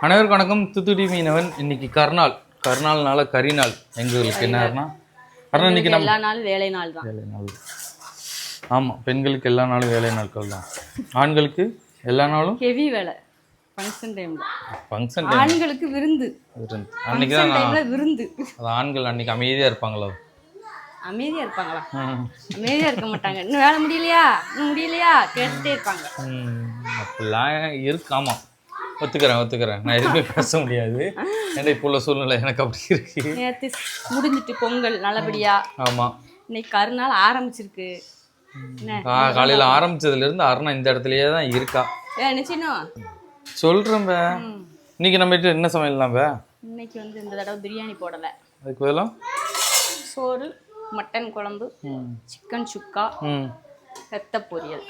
அனைவருக்கும் வணக்கம். தூத்துக்குடி மீனவன். இன்னைக்கு கருநாள்னால கரிநாள். எங்களுக்கு என்னன்னா இன்னைக்கு நம்ம எல்லா நாளும் வேலை நாள் தான். வேலை நாள். ஆமாம், பெண்களுக்கு எல்லா நாளும் வேலை நாட்கள் தான். ஆண்களுக்கு எல்லா நாளும் ஹெவி வேலை. ஃபங்க்ஷன் டைம்ல ஃபங்க்ஷன் ஆண்களுக்கு விருந்து. அன்னைக்கு தான் விருந்து. அது ஆண்கள் அன்னைக்கு அமைதியாக இருப்பாங்களோ? அமைதியா இருப்பாங்களா? அமைதியா இருக்க மாட்டாங்க. இன்னும் வேலை முடியலையா கேட்டுட்டே இருப்பாங்க. அப்படிலாம் இருக்கு. ஆமாம், ஒத்துக்கிறேன். நான் எதுவுமே பேச முடியாது. ஏன்னா இப்போ உள்ள சூழ்நிலை எனக்கு அப்படி இருக்கு. நேற்று முடிஞ்சிட்டு பொங்கல் நல்லபடியா. ஆமாம், இன்னைக்கு கருநாள் ஆரம்பிச்சிருக்கு. காலையில் ஆரம்பிச்சதுலேருந்து அருணா இந்த இடத்துலயே தான் இருக்கா. நிச்சயம் சொல்கிறேன். இன்னைக்கு நம்ம வீட்டில் என்ன சமையல்லாம்? இன்னைக்கு இந்த தடவை பிரியாணி போடலை. அதுக்கு பதிலாக சோறு, மட்டன் குழம்பு, சிக்கன் சுக்கா, ரத்த பொரியல்,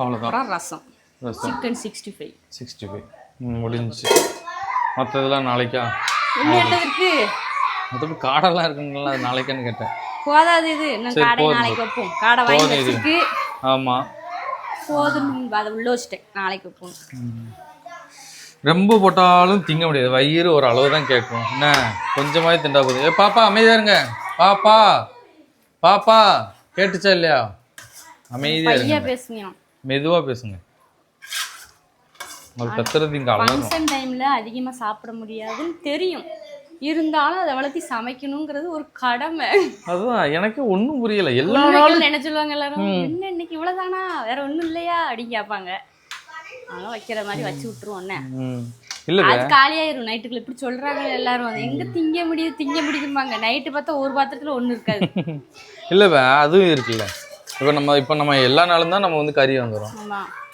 அவ்வளோதான். ரசம், சிக்கன் 65 முடிஞ்சு. மற்றதெல்லாம் நாளைக்கா? என்னதுக்கு மற்றபடி காடெல்லாம் இருக்குங்களா? அது நாளைக்கான்னு கேட்டேன். போதாது. இது இன்னும் காடை நாளைக்கு வைப்போம். காடை வாங்கி வச்சிருக்கு. ஆமாம், போதும். அதை உள்ள வச்சுட்டேன். நாளைக்கு வைப்போம். ரொம்ப போட்டாலும் திங்க முடியாது. வயிறு ஒரு அளவு தான் கேட்கும். என்ன கொஞ்சமாவே திண்டா போகுது. பாப்பா அமைதியா இருங்க. பாப்பா கேட்டுச்சா இல்லையா? அமைதியா இருங்க. பேசுங்க, மெதுவா பேசுங்க. ஒரு கத்துறது இங்க ஃபங்க்ஷன் டைம்ல அதிகமா சாப்பிட முடியாதுன்னு தெரியும். இருந்தாலும் அதை வளர்த்தி சமைக்கணுங்கிறது ஒரு கடமை. அதுதான் எனக்கு ஒன்றும் புரியல. எல்லா நாளும் என்ன சொல்லுவாங்க எல்லாரும், என்ன இன்னைக்கு இவ்வளவுதானா, வேற ஒண்ணும் இல்லையா அப்படின்னு கேட்பாங்க. அதனால வைக்கிற மாதிரி வச்சு விட்டுருவோம். இல்ல அது காலியாயிரும் நைட்டுக்குள்ள. இப்படி சொல்றாங்க எல்லாரும். எங்க திங்க முடியுதும்பாங்க. நைட்டு பார்த்தா ஒரு பாத்திரத்துல ஒண்ணு இருக்காது. இல்ல அதுவும் இருக்குல்ல. இப்போ நம்ம எல்லா நாளும் தான் நம்ம கறி வாங்குறோம்.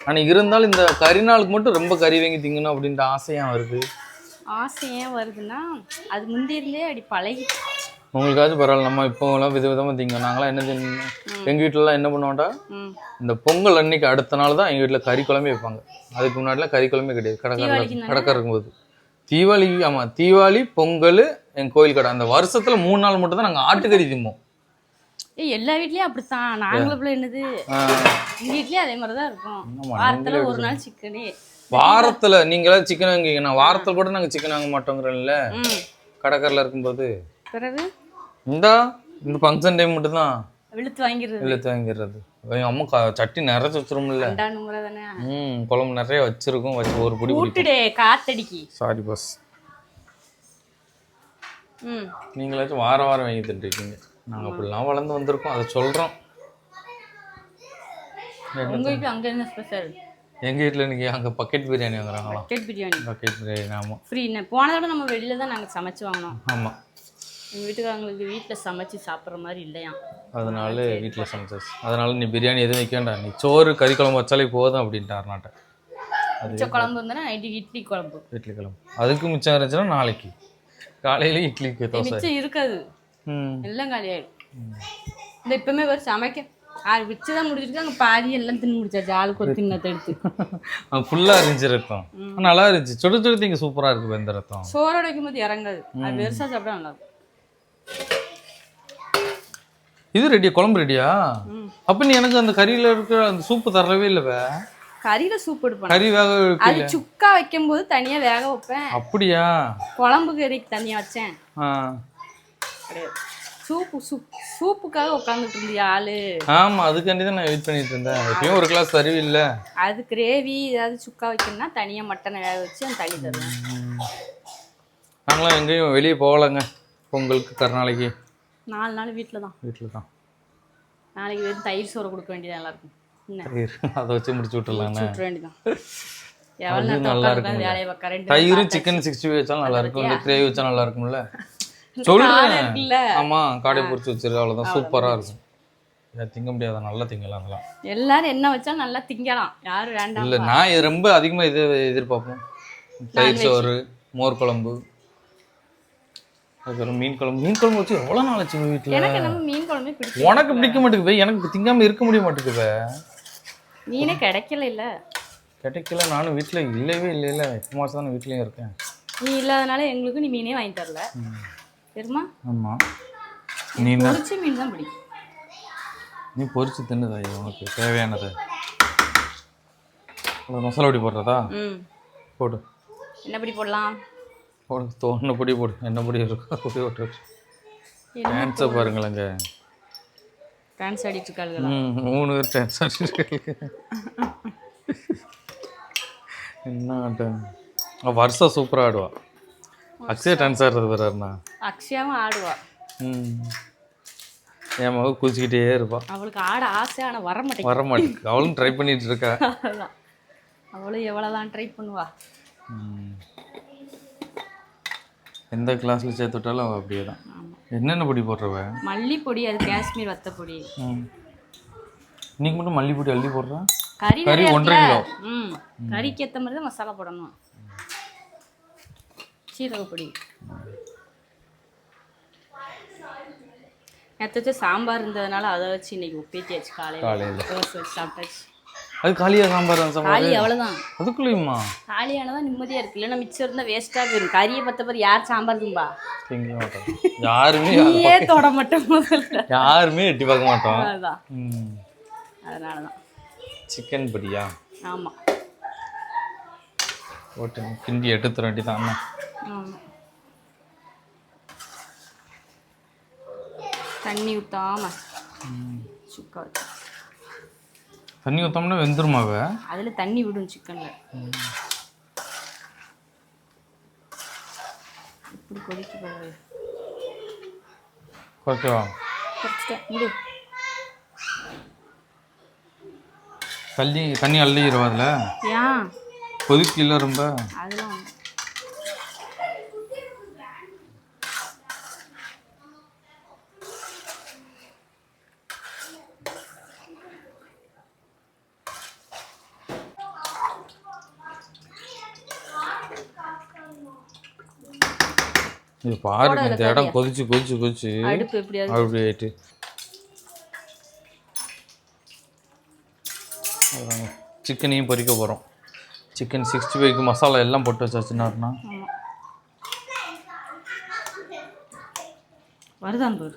ஆனால் இருந்தாலும் இந்த கறி நாளுக்கு மட்டும் ரொம்ப கறி வாங்கி திங்கணும் அப்படின்ற ஆசையாக வருது. ஆசை ஏன் வருதுன்னா, அது முந்தியிருந்தே அப்படி பழகி. உங்களுக்காச்சும் பரவாயில்ல. நம்ம இப்போலாம் விதவிதமாக திங்கணும். நாங்களாம் என்ன திங்கணும்? எங்கள் வீட்டிலலாம் என்ன பண்ணுவோம்டா, இந்த பொங்கல் அன்னைக்கு அடுத்த நாள் தான் எங்கள் வீட்டில் கறி குழம்பே வைப்பாங்க. அதுக்கு முன்னாடிலாம் கறி குழம்பே கிடையாது. கடற்கரை இருக்கும்போது தீபாவளி. ஆமாம், தீபாவளி, பொங்கல், எங்கள் கோயில் கடை. அந்த வருஷத்தில் 3 நாள் மட்டும் தான் நாங்கள் ஆட்டுக்கறி திம்போம். எல்லா வீட்லயும் அப்படித்தான். நாங்களும் என்னது, எங்க வீட்லயும் அதே மாதிரிதான் இருக்கும். வாரத்துல ஒரு நாள் சிக்கனே. வாரத்துல நீங்களா சிக்கன் வாங்குவீங்க, நான் வாரத்துல கூட நாங்க சிக்கன் வாங்க மாட்டோங்கிறோம்ல கடற்கரையில இருக்கும்போது. பிறகு இந்த ஃபங்க்ஷன் டைம் மட்டும் தான் இழுத்து வாங்கிடுறது. எங்க அம்மா சட்டி நிறைய வச்சிரும்ல. குழம்பு நிறைய வச்சிருக்கோம். வச்சு ஒரு பிடி ஊட்டுடே காத்தடிக்கி. Sorry boss. நீங்களாச்சும் வாரம் வாங்கி தின்றுருக்கீங்க. நாங்கள் அப்படிலாம் வளர்ந்து வந்திருக்கோம். அதை சொல்கிறோம். உங்கள் வீட்டில் அங்கே என்ன ஸ்பெஷல்? எங்கள் வீட்டில் இன்னைக்கு அங்கே பக்கெட் பிரியாணி வாங்குறாங்களா? பக்கெட் பிரியாணி. ஆமாம், ஃப்ரீ. போனதோட நம்ம வெளியில் தான் நாங்கள் சமைச்சு வாங்கினோம். ஆமாம், எங்கள் வீட்டுக்காரங்களுக்கு வீட்டில் சமைச்சு சாப்பிட்ற மாதிரி இல்லையா, அதனால வீட்டில் சமைச்சாச்சு. அதனால நீ பிரியாணி எதுவும் வைக்க வேண்டாம், நீ சோறு கறி குழம்பு வச்சாலே போதும் அப்படின்ட்டார். நாட்டை மிச்ச குழம்பு வந்தோன்னா நைட்டுக்கு இட்லி குழம்பு. அதுக்கு மிச்சம் இருந்துச்சுன்னா நாளைக்கு காலையில இட்லிக்கு தோசை. மிச்சம் இருக்காது, எல்லாம் காலியாயிடும். இந்த இப்பவுமே ஒரு சமைக்க வச்சுதான் முடிச்சிருக்கு. அங்கே பாதி எல்லாம் தின்னு முடிச்சாச்சு. ஆளுக்கு ஒரு தின்னத்தை எடுத்து. ஃபுல்லாக இருந்துச்சு ரத்தம். நல்லா இருந்துச்சு. சுடு திங்க சூப்பராக இருக்கு. வெந்த ரத்தம் சோறோட வைக்கும்போது இறங்காது. அது வெறுசா சாப்பிட்டா நல்லா இருக்கும். இது ரெடியா? குழம்பு ரெடியா? அப்ப நீ எனக்கு அந்த கறியில இருக்கிற அந்த சூப்பு தரவே இல்லவே. கறியில சூப் எடுப்பேன். கறி வேக அது சுக்கா வைக்கும் போது தனியா வேக வைப்பேன். அப்படியா? குழம்பு கறிக்கு தனியா வச்சேன். சூப்புக்காக உட்காந்துட்டு இருந்தியா ஆளு? ஆமா, அதுக்காண்டி தான் நான் வெயிட் பண்ணிட்டு இருந்தேன். எப்பயும் ஒரு கிளாஸ் தருவி இல்ல. அது கிரேவி ஏதாவது சுக்கா வைக்கணும்னா தனியா மட்டனை வேக வச்சு அந்த தண்ணி தருவேன். நாங்களாம் எங்கேயும் வெளியே போகலங்க. பொங்கலுக்கு கருநாளைக்கு 4 நாள் வீட்டில் தான். நாளைக்கு வெறும் தயிர் சோறு கொடுக்க வேண்டியது நல்லா இருக்கும். அதை வச்சு முடிச்சு விட்டுலாம். நல்லா இருக்கும். தயிரும் சிக்கன் 65 வச்சாலும் நல்லா இருக்கும். இல்லை கிரேவி வச்சா நல்லா இருக்கும்ல. சொல்றேன். ஆமா, காடை பொரிச்சு வச்சிருக்க. அவ்வளவுதான், சூப்பரா இருக்கும். திங்க முடியாத, நல்லா திங்கலாம். எல்லாரும் என்ன வச்சாலும் நல்லா திங்கலாம். யாரும் வேண்டாம் இல்ல. நான் ரொம்ப அதிகமா எதிர்பார்ப்போம். தயிர் சோறு, மோர் குழம்பு, அதுக்கப்புறம் மீன் குழம்பு வச்சு எவ்வளவு நாள் ஆச்சு வீட்டுல. எனக்கு மீன் குழம்பு பிடிக்கும். உனக்கு பிடிக்க மாட்டேங்குது. எனக்கு திங்காம இருக்க முடிய மாட்டேங்குது. மீனே கிடைக்கல. நானும் வீட்டுல இல்லவே இல்லை. 8 மாசம் தான் வீட்லயும் இருக்கேன். நீ இல்லாதனால எங்களுக்கு நீ மீனே வாங்கி தரல தெரியுமா? ஆமா, நீ பொரிச்ச மீன் தான் பிடிக்கும். நீ பொரிச்சு தின்னுதா உனக்கு தேவையானது? மசாலா பொடி போடுறதா? போடு. என்ன பொடி போடலாம்? உனக்கு தோணுன பொடி போடு, என்ன பொடி இருக்கோ பொடி போட்டு. டான்ஸை பாருங்களேங்க. டான்ஸ் ஆடிட்டு இருக்காளுங்களா? 3 பேர் டான்ஸ் ஆடிட்டு என்ன ஆட்டம். வருஷம் சூப்பராக ஆடுவா. அக்ஷயா டான்ஸ் ஆடுறது வேறாருண்ணா. அக்ஷயாவும் ஆடுவா. என் மக குதிச்சுக்கிட்டே இருப்பா. அவளுக்கு ஆட ஆசை, ஆனால் வர மாட்டேங்குது. அவளும் ட்ரை பண்ணிட்டு இருக்கா. அவளும் எவ்வளோதான் ட்ரை பண்ணுவா. எந்த கிளாஸில் சேர்த்து விட்டாலும் அவள் அப்படியே தான். என்னென்ன பொடி போடுறவ? மல்லிப்பொடி, அது காஷ்மீர் வத்தப்பொடி. இன்னைக்கு மட்டும் மல்லிப்பொடி அள்ளி போடுறான். கறி 1.5 கிலோ. கறிக்கு ஏற்ற மாதிரி தான் மசாலா போடணும். சீரகப்பொடி. நேற்று வச்சு சாம்பார் இருந்ததுனால அதை வச்சு இன்னைக்கு உப்பேத்தியாச்சு. காலையில் தோசை வச்சு சாப்பிட்டாச்சு. அது காலியாக சாம்பார் காலி அவ்வளோதான். அதுக்குள்ளேயுமா காலியானதான் நிம்மதியாக இருக்கு. இல்லைன்னா மிச்சம் இருந்தால் வேஸ்ட்டாக போயிடும். கறியை பற்றி யார் சாம்பார் தும்பா? திங்க மாட்டோம் யாருமே. நீயே தொட மாட்டோம் முதல்ல. யாருமே எட்டி பார்க்க மாட்டோம். அதுதான். அதனால தான். சிக்கன் பொடியா? ஆமாம். ஓட்டு கிண்டி எடுத்துற வேண்டி தான். ஆமாம். தண்ணி ஊற்றாம சுக்கா வச்சு. தண்ணி ஊற்றாமனா வெந்துருமாவ? அதில் தண்ணி விடும் சிக்கனில். இப்படி கொதிக்க போகுது. குறைக்கவா? குறைச்சிட்டேன். முடி. தண்ணி அள்ளிடுவா அதில்? ஏன் கொதிக்கல ரொம்ப? அதெல்லாம் இது பாருங்க, இந்த இடம் கொதிச்சு அடுப்பு எப்படியாவது அப்படி ஆயிட்டு. சிக்கனையும் பொரிக்க போகிறோம். சிக்கன் 65க்கு மசாலா எல்லாம் போட்டு வச்சாச்சுன்னா வருதான் போது.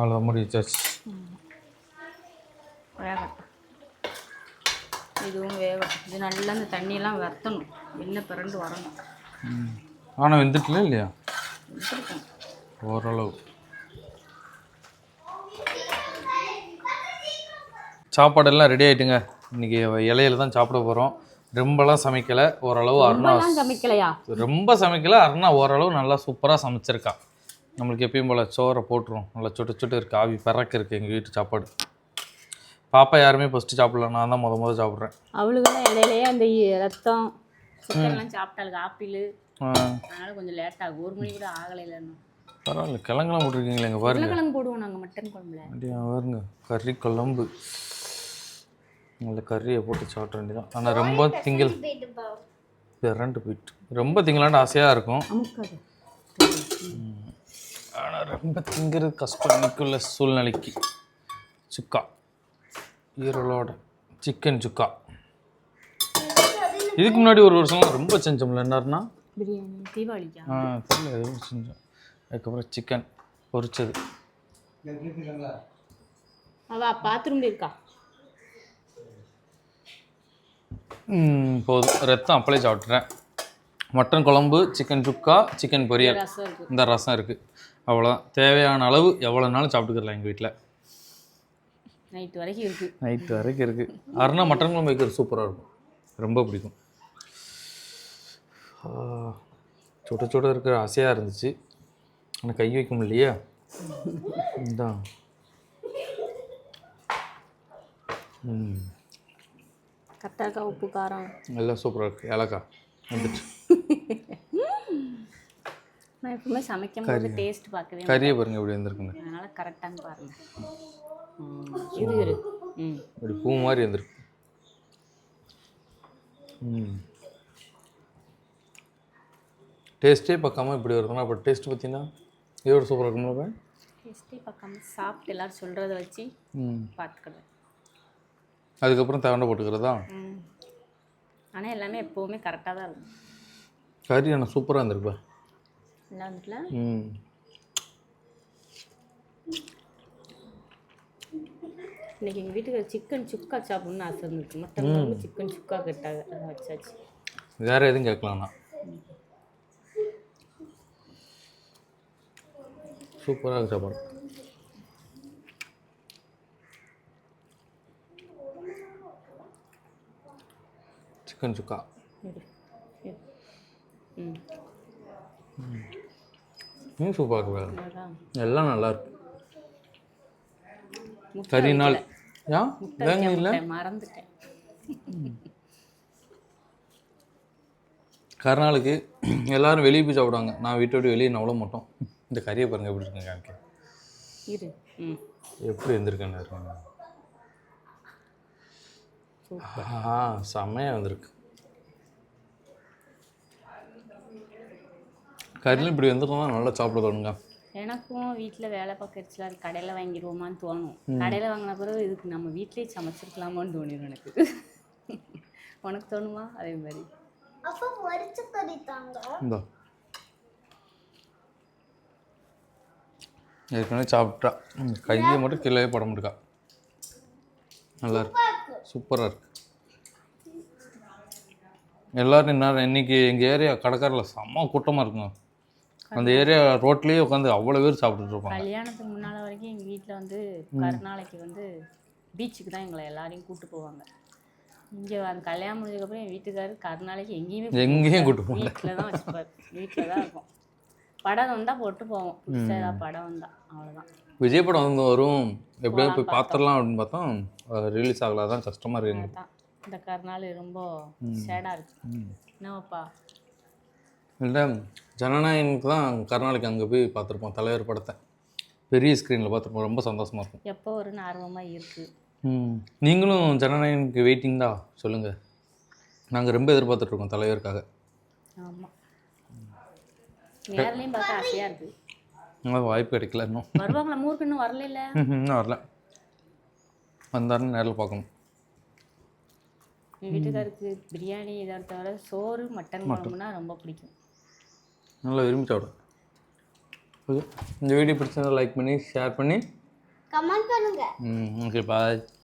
அவ்வளோதான் மூடி வச்சாச்சு. வேகட்டும். இதுவும் வேகட்டும். இது நல்லா இந்த தண்ணியெல்லாம் வற்றணும். எண்ணெய் பிறண்டு வரணும். ஆனால் வெந்துட்டுல இல்லையா? வெந்திருக்கும் ஓரளவு. சாப்பாடெல்லாம் ரெடி ஆகிட்டுங்க. இன்றைக்கி இலையில தான் சாப்பிட போகிறோம். ரொம்பலாம் சமைக்கலை, ஓரளவு. அருணா சமைக்கலையா? ரொம்ப சமைக்கலை. அருணா ஓரளவு நல்லா சூப்பராக சமைச்சிருக்கா. நம்மளுக்கு எப்பயும் போல் சோறை போட்டுரும். நல்லா சுட்டு இருக்குது. ஆவி பறக்க இருக்குது எங்கள் வீட்டு சாப்பாடு. பாப்பா யாருமே ஃபஸ்ட்டு சாப்பிடல, நான் தான் முத சாப்பிட்றேன். அவளுக்கெல்லாம் இடையிலேயே அந்த ரத்தம் சிக்கன்லாம் சாப்பிட்டாளுக்கு. ஆப்பிள் அதனால் கொஞ்சம் லேட் ஆகும். 1 மணி கூட ஆகலை. இல்லைன்னு பரவாயில்ல. கிழங்குலாம் போட்டிருக்கீங்களே. எங்கள் பாருங்க, கிழங்கு போடுவோம் நாங்கள் மட்டன் குழம்புல. அப்படியா? பாருங்க, கறி குழம்பு. நல்ல கறியை போட்டு சாப்பிட வேண்டியதான். ஆனால் ரொம்ப திங்கள் பிறண்டு போயிட்டு ரொம்ப திங்கலாண்டு ஆசையாக இருக்கும். ஆனால் ரொம்ப திங்கிறது கஷ்டம் இன்னைக்குள்ள சூழ்நிலைக்கு. சுக்கா ஈரலோட சிக்கன் சுக்கா. இதுக்கு முன்னாடி ஒரு வருஷம்லாம் ரொம்ப செஞ்சோம்ல. என்னன்னா பிரியாணி தீபாவளிக்கா? தெரியல, எதுவும் செஞ்சோம். அதுக்கப்புறம் சிக்கன் பொரிச்சது. அவள் பாத்ரூம் இருக்கா? போதும். ரத்தம் அப்பளே சாப்பிட்றேன். மட்டன் குழம்பு, சிக்கன் சுக்கா, சிக்கன் பொரியல், இந்த ரசம் இருக்குது. அவ்வளோதான். தேவையான அளவு எவ்வளோ நாளும் சாப்பிட்டுக்கலாம் எங்கள் வீட்டில். நைட்டு வரைக்கும் இருக்குது. அருணா மட்டன் குழம்பு வைக்கிறது சூப்பராக இருக்கும். ரொம்ப பிடிக்கும். சுட இருக்கிற ஆசையாக இருந்துச்சு. ஆனால் கை வைக்க முடியலையா? இதான் கத்தாக்கா உப்பு காரம் எல்லாம் சூப்பராக இருக்குது. ஏலக்காய் வந்துட்டு. நான் எப்பவுமே சமைக்கும் போது டேஸ்ட் பார்க்கவே கறியை பாருங்க எப்படி வந்திருக்குங்க. அதனால கரெக்டாக பாருங்க. இப்படி பூ மாதிரி வந்திருக்கு. டேஸ்ட்டே பார்க்காம இப்படி வருதுன்னா அப்போ டேஸ்ட் பார்த்தீங்கன்னா இதோட சூப்பராக இருக்கும்ல. டேஸ்ட்டே பார்க்காம சாப்பிட்டு எல்லாரும் சொல்கிறத வச்சு பார்த்துக்கிடுவேன். அதுக்கப்புறம் தேவண்டை போட்டுக்கிறதா? ஆனால் எல்லாமே எப்போவுமே கரெக்டாக தான் இருக்கும். கறி ஆனால் சூப்பராக இருந்திருப்பா. நல்லா வந்துட்டுல. இன்னைக்கு எங்கள் வீட்டுக்கு சிக்கன் சுக்கா சாப்பிட்ணுன்னு ஆசை இருந்துருக்கு. மட்டன் சிக்கன் சுக்கா கேட்டாங்க, அதை வச்சாச்சு. வேற எதுவும் கேட்கலாம்ண்ணா. சூப்பராக இருக்கு சாப்பாடு. சிக்கன் சுக்கா சூப்பராக இருக்கு. எல்லாம் நல்லா இருக்கு. கறி நாள் ஏன் வேங்க இல்லை? மறந்துட்டேன். கருநாளுக்கு எல்லாரும் வெளியே போய் சாப்பிடுவாங்க. நான் வீட்டை விட்டு வெளியே நவள மாட்டோம். இந்த கறியை பாருங்க எப்படி இருக்குங்க. எனக்கு எப்படி இருந்திருக்கேன்னு இருக்காங்க. செம்மையாக வந்திருக்கு. கறியில் இப்படி வந்துருந்தா நல்லா சாப்பிட தோணுங்க. எனக்கும் வீட்டில் வேலை பார்க்கறதுல அது கடையில் வாங்கிடுவோமான்னு தோணும். கடையில் வாங்கின பிறகு இதுக்கு நம்ம வீட்டிலேயே சமைச்சிருக்கலாமான்னு தோணிடும் எனக்கு. உனக்கு தோணுமா? அதே மாதிரி ஏற்கனவே சாப்பிட்டா கையை மட்டும் கீழே பட முடியா. நல்லா இருக்கு, சூப்பராக இருக்கு. எல்லோரும் இன்னைக்கு எங்கள் ஏரியா கடைக்காரில் செம்ம கூட்டமாக இருக்குங்க. அந்த ஏரியா ரோட்லேயே உட்காந்து அவ்வளோ பேர் சாப்பிட்டுட்டு இருப்பாங்க. கல்யாணத்துக்கு முன்னால் வரைக்கும் எங்கள் வீட்டில் வந்து கருநாளைக்கு வந்து பீச்சுக்கு தான் எங்களை எல்லாரையும் கூப்பிட்டு போவாங்க. இங்கே அந்த கல்யாணம் முடிஞ்சதுக்கப்புறம் என் வீட்டுக்காரர் கருநாளைக்கு எங்கேயும் கூப்பிட்டு போவாங்க. வீட்டில் தான் வச்சுப்பார், வீட்டில் தான் இருக்கும். படம் வந்தால் போட்டு போவோம், புதுசாக ஏதாவது படம் வந்தால், அவ்வளோதான். விஜய் படம் வந்து வரும், எப்படியாவது போய் பார்த்துடலாம் அப்படின்னு பார்த்தோம். ரிலீஸ் ஆகலாம், கஷ்டமாக இருக்கு. இந்த கருநாள் ரொம்ப சேடாக இருக்கு. என்னவாப்பா? இல்லை, ஜனநாயகனுக்கு தான் கருநாளைக்கு அங்கே போய் பார்த்துருப்போம். தலைவர் படத்தை பெரிய ஸ்க்ரீனில் பார்த்துருப்போம். ரொம்ப சந்தோஷமாக இருக்கும். எப்போ வரும்னு ஆர்வமாக இருக்குது. நீங்களும் ஜனநாயகனுக்கு வெயிட்டிங் தான் சொல்லுங்கள். நாங்கள் ரொம்ப எதிர்பார்த்துட்ருக்கோம் தலைவருக்காக. ஆமாம், நேர்லையும் பார்க்க ஆசையாக இருக்குது. வாய்ப்பு கிடைக்கல இன்னும். வருவாங்களா? மூருக்கு இன்னும் வரல. இன்னும் வரல. வந்தாருன்னு நேரில் பார்க்கணும். எங்கள் வீட்டுக்காருக்கு பிரியாணி இதை தவிர சோறு மட்டன் குழம்புனா ரொம்ப பிடிக்கும். நல்லா விரும்பி சாப்பிடும். ஓகே, இந்த வீடியோ பிடிச்சதை லைக் பண்ணி ஷேர் பண்ணி கமெண்ட் பண்ணுங்க. ஓகே, பாய்.